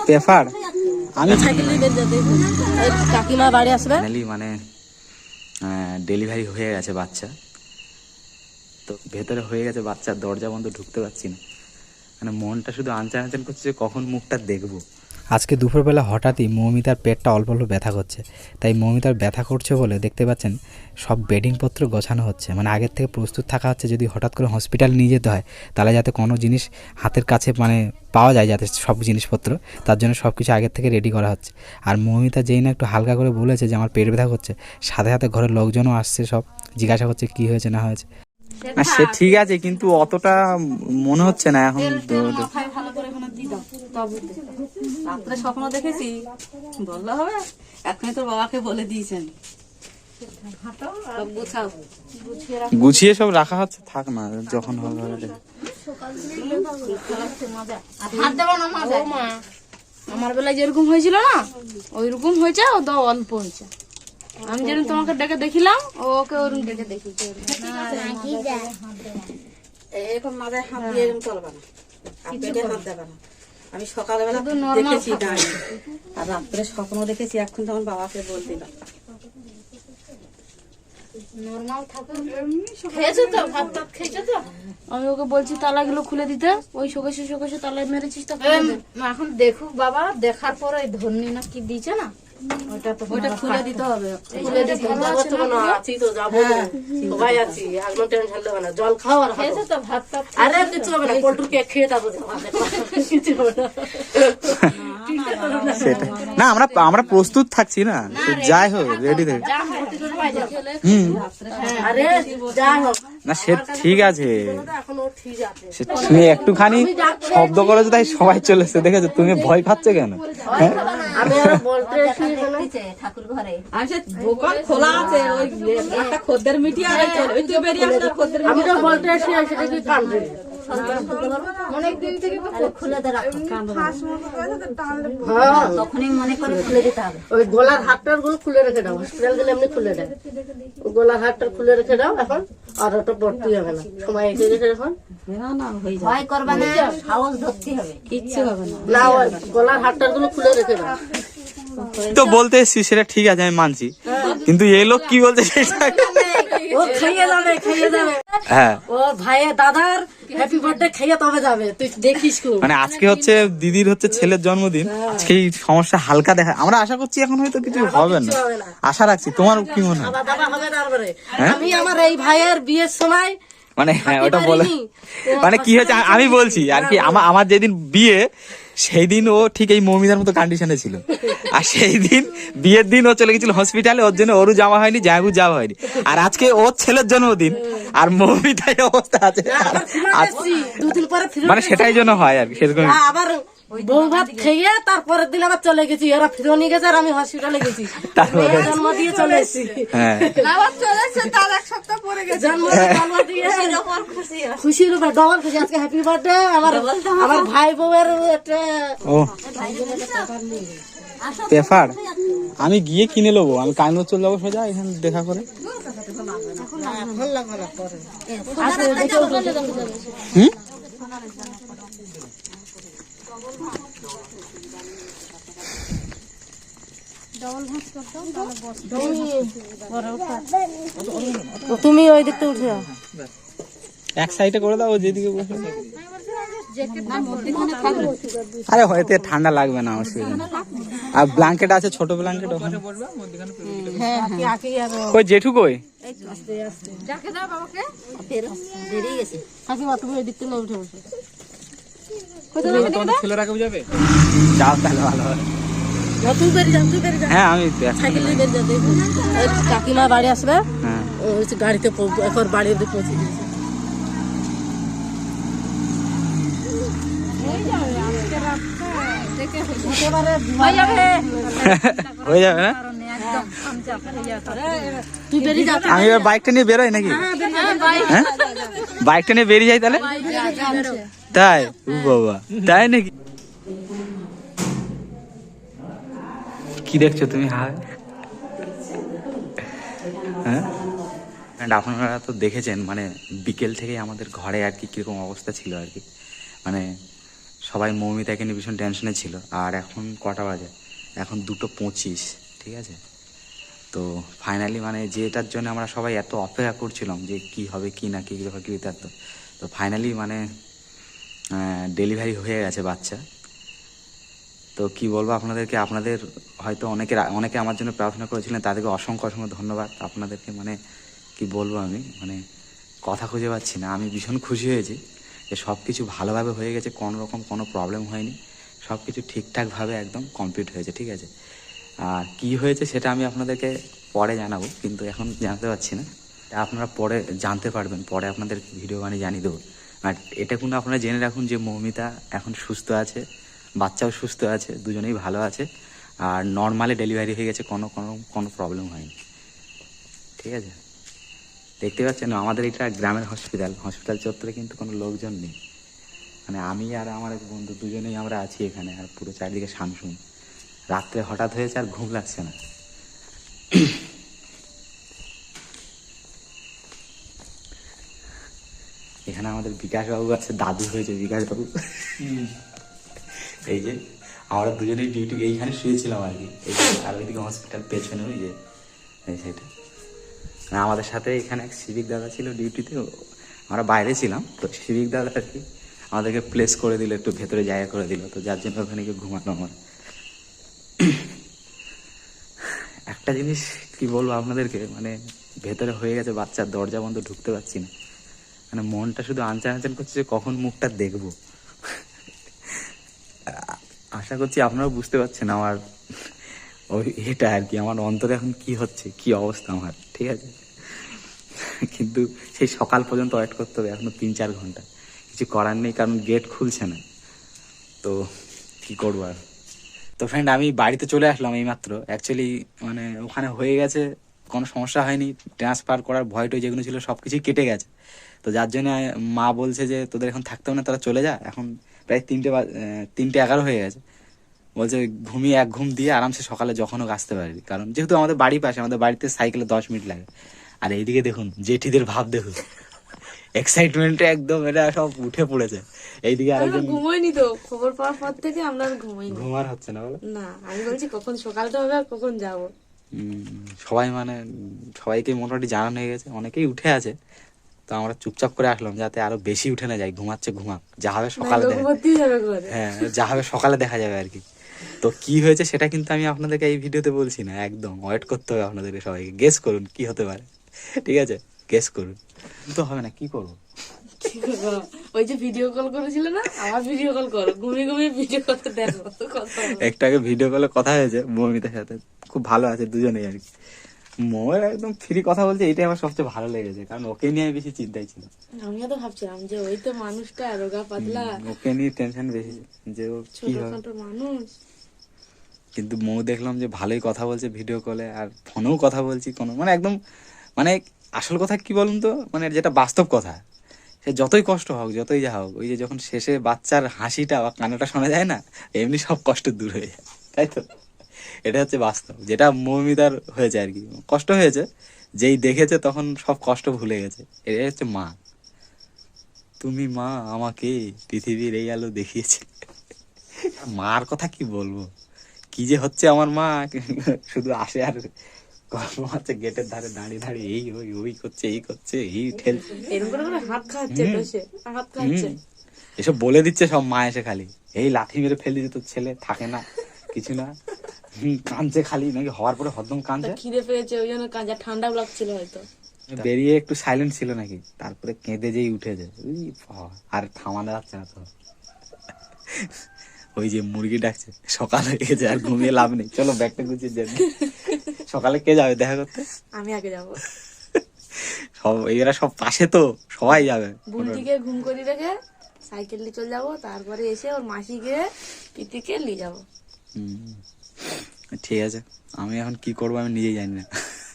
Paper আমি কাকিমা বাড়ি আসবে মানে ডেলিভারি হয়ে গেছে বাচ্চা, তো ভেতরে হয়ে গেছে বাচ্চা, দরজা বন্ধ, ঢুকতে পারছি না। মানে মনটা শুধু আনচান আনচান করছে যে কখন মুখটা দেখবো। আজকে দুপুরবেলা হঠাৎই মৌমিতার পেটটা অল্প অল্প ব্যথা করছে, তাই মৌমিতার ব্যথা করছে বলে দেখতে পাচ্ছেন সব বেডিংপত্র গোছানো হচ্ছে, মানে আগের থেকে প্রস্তুত থাকা হচ্ছে যদি হঠাৎ করে হসপিটাল নিয়ে যেতে হয় তাহলে যাতে কোনো জিনিস হাতের কাছে মানে পাওয়া যায়, যাতে সব জিনিসপত্র, তার জন্য সব কিছু আগের থেকে রেডি করা হচ্ছে। আর মৌমিতা যেই না একটু হালকা করে বলেছে যে আমার পেট ব্যথা করছে, সাথে সাথে ঘরের লোকজনও আসছে, সব জিজ্ঞাসা করছে কী হয়েছে না হয়েছে। না সে ঠিক আছে, কিন্তু অতটা মনে হচ্ছে না এখন। রাত্রে স্বপ্ন দেখেছি বললে হবে, এখনই তোর বাবাকে বলে দিয়েছেন গুছিয়ে সব রাখা হচ্ছে, থাক না যখন হবে। আমার বেলায় যেরকম হয়েছিল না ওইরকম হয়েছে, ও তো অল্প হয়েছে। আমি যেরকম তোমাকে ডেকে দেখিলাম ওকে ওরকম ডেকে দেখিয়েছি। এখন মাথায় হাত দিয়ে এরকম চলবে না, পেটে হাত দেবে না। আমি সকালবেলা দেখেছি আর রাত্রে স্বপ্ন দেখেছি, এখন তো আমার বাবাকে বলছিলাম আমি ওকে বলছি তালাগুলো খুলে দিতে, ওই শোকেশে শোকেশে তালা মেরেছিস। এখন দেখুক বাবা, দেখার পর ওই ধর্নি না কি দিয়েছে না ওইটা খুলে দিতে হবে। খুলে দিতে হবে, আছি তো যাবো, সবাই আছি, একদম টেনশন নেবে না। জল খাও আর খেয়েছে তো ভাত টাত, আরে কিছু হবে না, পোল্ট্রি কেক খেয়ে যাবো, কিছু হবে না। সেটা না, আমরা প্রস্তুত থাকছি না, যাই হোক রেডি থেকে। আরে যাই হোক না সে ঠিক আছে, তুমি একটুখানি শব্দ করেছো তাই সবাই চলেছে, দেখেছো? তুমি ভয় পাচ্ছ কেন? আমি আরো বলতে ঠাকুর ঘরে দোকান খোলা আছে, ওই একটা খদ্দের মিটিয়ে ওই তো বেরিয়ে আসলে খদ্দের, আমি তো বলতে আসি সেটা কি কান্দে অনেকদিন থেকে খুলে দেওয়া তখনই মনে করে খুলে দিতে হবে। ওই গলার হাতটার গুলো খুলে রেখে দাও, হসপিটাল গেলে এমনি খুলে দেয়, গলার হাতটা খুলে রেখে দাও এখন, আর ওটা ভর্তি হবে না, সময় এসে গেছে এখন। ভয় করবে না, সাহস ধরতে হবে, কিচ্ছু হবে না। না ওই গলার হাতটার গুলো খুলে রেখে দাও। তো বলতে এসছি সেটা ঠিক আছে, আমি মানছি, কিন্তু এই লোক কি বলছে সেটা ও খাইয়ে যাবে, খাইয়ে যাবে। হ্যাঁ, ও ভাইয়ের দাদার হ্যাপি বার্থডে খাইয়ে তবে যাবে, তুই দেখিস। মানে আজকে হচ্ছে দিদির হচ্ছে ছেলের জন্মদিন, আজকে এই সমস্যা হালকা দেখা, আমরা আশা করছি এখন হয়তো কিছু হবে না, আশা রাখছি। তোমার কি মনে হয়? আমি আমার এই ভাইয়ের বিয়ের সময় মানে হ্যাঁ ওটা বলে, মানে কি হয়েছে আমি বলছি আর কি, আমার যেদিন বিয়ে সেই দিন ও ঠিক এই মৌমিতার মতো কন্ডিশনে ছিল, আর সেই দিন বিয়ের দিন ও চলে গেছিল হসপিটালে, ওর জন্য ওরও যাওয়া হয়নি, জায়গু যাওয়া হয়নি। আর আজকে ওর ছেলের জন্মদিন আর মৌমিতার অবস্থা আছে, মানে সেটাই জন্য হয় আর কি, সেরকম। আবার বউ ভাত খেয়ে তারপরের দিন আবার চলে গেছি, এরা ফিরে নিয়ে গেছে আর আমি হসপিটালে গেছি, তারপরে জন্ম দিয়ে চলে এসেছি। হ্যাঁ তার এক সপ্তাহ পরে গেছে জন্ম দিয়ে খুশির উপর ডবল খুশি। আজকে হ্যাপি বার্থডে আমার ভাই বউয়ের একটা ও পেপার আমি গিয়ে কিনে নেবো, আমি কাইমত চলে যাবো সোজা এখানে দেখা করে। হুম তুমি ওই দিকতে উঠে যাও, এক সাইডে করে দাও, যেদিকে বসে। আরে হয়তো ঠান্ডা লাগবে না, অসুবিধা নেই। আর ব্ল্যাঙ্কেট আছে, ছোট ব্ল্যাঙ্কেট ওখানে। কই জেঠু কই? তুমি ওই দিকতে উঠে বসে ছেলে রাখা যাবে, যাও তাহলে ভালো হয়। তুই বেরিয়ে যাও, তুই বেরিয়ে যাও। হ্যাঁ আমি সাইকেল নিয়ে বেরিয়ে যাও, কাকিমা বাড়ি আসবে, হ্যাঁ গাড়িতে এখন বাড়িতে পৌঁছে দিয়েছে। হয়ে যাবে না? তুই বেরিয়ে যাও, আমি এবার বাইকটা নিয়ে বেরোই নাকি? হ্যাঁ বাইকটা নিয়ে বেরিয়ে যাই তাহলে, তাই? বাবা তাই নাকি? কি দেখছো তুমি? হ্যাঁ আপনারা তো দেখেছেন, মানে বিকেল থেকে আমাদের ঘরে আর কি কিরকম অবস্থা ছিল আর কি, মানে সবাই মৌমিতাকে নিয়ে ভীষণ টেনশনে ছিল। আর এখন কটা বাজে? এখন 2:25, ঠিক আছে। তো ফাইনালি মানে যেটার জন্য আমরা সবাই এত অপেক্ষা করছিলাম যে কি হবে কি না কি ব্যাপার কি বৃত্তান্ত, তো ফাইনালি মানে ডেলিভারি হয়ে গেছে বাচ্চা। তো কি বলবো আপনাদেরকে, আপনাদের হয়তো অনেকে আমার জন্য প্রার্থনা করেছিলেন, তাদেরকে অসংখ্য অসংখ্য ধন্যবাদ আপনাদেরকে। মানে কি বলবো, আমি মানে কথা খুঁজে পাচ্ছি না। আমি ভীষণ খুশি হয়েছি যে সব কিছু ভালোভাবে হয়ে গেছে, কোনো রকম কোনো প্রবলেম হয়নি, সব কিছু ঠিকঠাকভাবে একদম কমপ্লিট হয়েছে, ঠিক আছে। আর কি হয়েছে সেটা আমি আপনাদেরকে পরে জানাবো, কিন্তু এখন জানাতে পারছি না। এটা আপনারা পরে জানতে পারবেন, পরে আপনাদের ভিডিও বানিয়ে জানিয়ে দেবো। আর এটা কিন্তু আপনারা জেনে রাখুন যে মৌমিতা এখন সুস্থ আছে, বাচ্চাও সুস্থ আছে, দুজনেই ভালো আছে। আর নর্মালি ডেলিভারি হয়ে গেছে, কোনো কোনো কোনো প্রবলেম হয়নি, ঠিক আছে। দেখতে পাচ্ছেন আমাদের এটা গ্রামের হসপিটাল চত্বরে কিন্তু কোনো লোকজন নেই। মানে আমি আর আমার এক বন্ধু দুজনেই আমরা আছি এখানে, আর পুরো চারিদিকে শামসুম। রাত্রে হঠাৎ হয়েছে আর ঘুম লাগছে না। এখানে আমাদের বিকাশবাবু আছে, দাদু হয়েছে বিকাশবাবু। এই যে আমরা দুজনেই ডিউটি এইখানে শুয়েছিলাম আর কি, এই যে, আর ওইদিকে হসপিটাল পেছনে ওই যে এই সাইডে। আমাদের সাথে এখানে এক সিভিক দাদা ছিল ডিউটিতে, আমরা বাইরে ছিলাম, তো সিভিক দাদা আর কি আমাদেরকে প্লেস করে দিল, একটু ভেতরে জায়গা করে দিল, তো যার জন্য ওখানে গিয়ে ঘুমানো আমার। একটা জিনিস কি বলবো আপনাদেরকে, মানে ভেতরে হয়ে গেছে বাচ্চার, দরজা বন্ধ, ঢুকতে পারছি না। মানে মনটা শুধু আনচান আনচান করছে যে কখন মুখটা দেখবো। আশা করছি আপনারাও বুঝতে পারছেন আমার ওই এটা আর কি, আমার অন্তরে এখন কি হচ্ছে, কি অবস্থা আমার, ঠিক আছে। কিন্তু সেই সকাল পর্যন্ত ওয়েট করতে হবে, এখনো 3-4 ঘন্টা, কিছু করার নেই, কারণ গেট খুলছে না। তো কি করবো আর। তো ফ্রেন্ড আমি বাড়িতে চলে আসলাম এইমাত্র। অ্যাকচুয়ালি মানে ওখানে হয়ে গেছে, কোনো সমস্যা হয়নি, ট্রান্সফার করার ভয়টা যেগুলো ছিল সব কিছুই কেটে গেছে। তো যার জন্য মা বলছে যে তোদের এখন থাকতে হবে না, তোরা চলে যা। এখন প্রায় 3:11 হয়ে গেছে। বলছে ঘুমিয়ে এক ঘুম দিয়ে আরামসে সকালে যখন হোক আসতে পারবি, কারণ যেহেতু আমাদের বাড়ির পাশে, আমাদের বাড়িতে সাইকেলে 10 মিনিট লাগে। আর এইদিকে দেখুন জেঠিদের ভাব দেখুন, এক্সাইটমেন্টে একদম এটা সব উঠে পড়েছে। এইদিকে আরেকজন ঘুমোইনি তো, খবর পাওয়ার পর থেকে আমরা আর ঘুমাইনি। ঘুমার হচ্ছে না বলো না, আমি বলছি কখন সকালটা হবে আর কখন যাবো। সবাই মানে সবাইকে মোটামুটি জানানো হয়ে গেছে, অনেকেই উঠে আছে। তো আমরা চুপচাপ করে আসলাম যাতে আরো বেশি উঠে না যায়, ঘুমাচ্ছে ঘুমাক, যা হবে সকালে হ্যাঁ যা হবে সকালে দেখা যাবে আর কি। তো কি হয়েছে সেটা কিন্তু আমি আপনাদেরকে এই ভিডিওতে বলছি না, একদম ওয়েট করতে হবে আপনাদেরকে, সবাইকে গেস করুন কি হতে পারে, ঠিক আছে, গেস করুন। তো হবে না, কি করবো। ওই যে ভিডিও কল করেছিল না, আবার ভিডিও কল করো, ঘুমিয়ে ঘুমিয়ে ভিডিও করতে দেখো তো কথা হবে। একটা আগে ভিডিও কলে কথা হয়েছে মৌমিতার সাথে, খুব ভালো আছে দুজনেই আর কি। মৌয়ের একদম ফ্রি কথা বলছে, এটাই আমার সবচেয়ে ভালো লেগেছে, কারণ ওকে নিয়ে আমি বেশি চিন্তায় ছিলাম। আমিও তো ভাবছিলাম যে ওই তো মানুষটা রোগা পাতলা, ওকে নিয়ে টেনশন বেশি যে ও কি হবে। ছোটখাটো মানুষ। কিন্তু মৌ দেখলাম যে ভালোই কথা বলছে ভিডিও কলে, আর ফোনেও কথা বলছি, কোনো মানে একদম মানে আসল কথা কি বলুন তো, মানে যেটা বাস্তব কথা, সে যতই কষ্ট হোক যতই যা হোক, ওই যে যখন শেষে বাচ্চার হাসিটা বা কান্নাটা শোনা যায় না, এমনি সব কষ্ট দূর হয়ে যায়, তাই তো। এটা হচ্ছে বাস্তব, যেটা মৌমিতার হয়েছে আর কি, কষ্ট হয়েছে, যেই দেখেছে তখন সব কষ্ট ভুলে গেছে। এটা হচ্ছে মা। তুমি মা আমাকে পৃথিবীর এই আলো দেখিয়েছে। মার কথা কি বলবো, কি যে হচ্ছে আমার মা, শুধু আসে আর গল্প হচ্ছে গেটের ধারে দাঁড়িয়ে দাঁড়িয়ে এই ওই ওই করছে, এই করছে, এই ঠেলছে, এরকম করে করে হাত খাচ্ছে তো, সে হাত খাচ্ছে। এসব বলে দিচ্ছে সব মা এসে, খালি এই লাথি মেরে ফেলে দিচ্ছে, তোর ছেলে থাকে না কিছু না, কাঁদছে খালি, নাকি হওয়ার পরে হরদম কাঁদছে, খিদে পেয়েছে ওই জন্য কাঁচা, ঠান্ডাও লাগছিল হয়তো। বেরিয়ে একটু সাইলেন্ট ছিল নাকি, তারপরে কেঁদে যেই উঠেছে, আর থামানো যাচ্ছে না তো। ওই যে মুরগি ডাকছে, সকাল হয়ে গেছে, আর ঘুমিয়ে লাভ নেই, চলো ব্যাগটা গুছিয়ে যান। সকালে কে যাবে দেখা করতে? আমি আগে যাবো। সব এরা সব পাশে তো, সবাই যাবে। বুলটিকে ঘুম করে রেখে সাইকেল নিয়ে চলে যাবো, তারপরে এসে ওর মাসিকে পিতিকে নিয়ে যাবো। ঠিক আছে, আমি এখন কি করবো আমি নিজেই জানি না।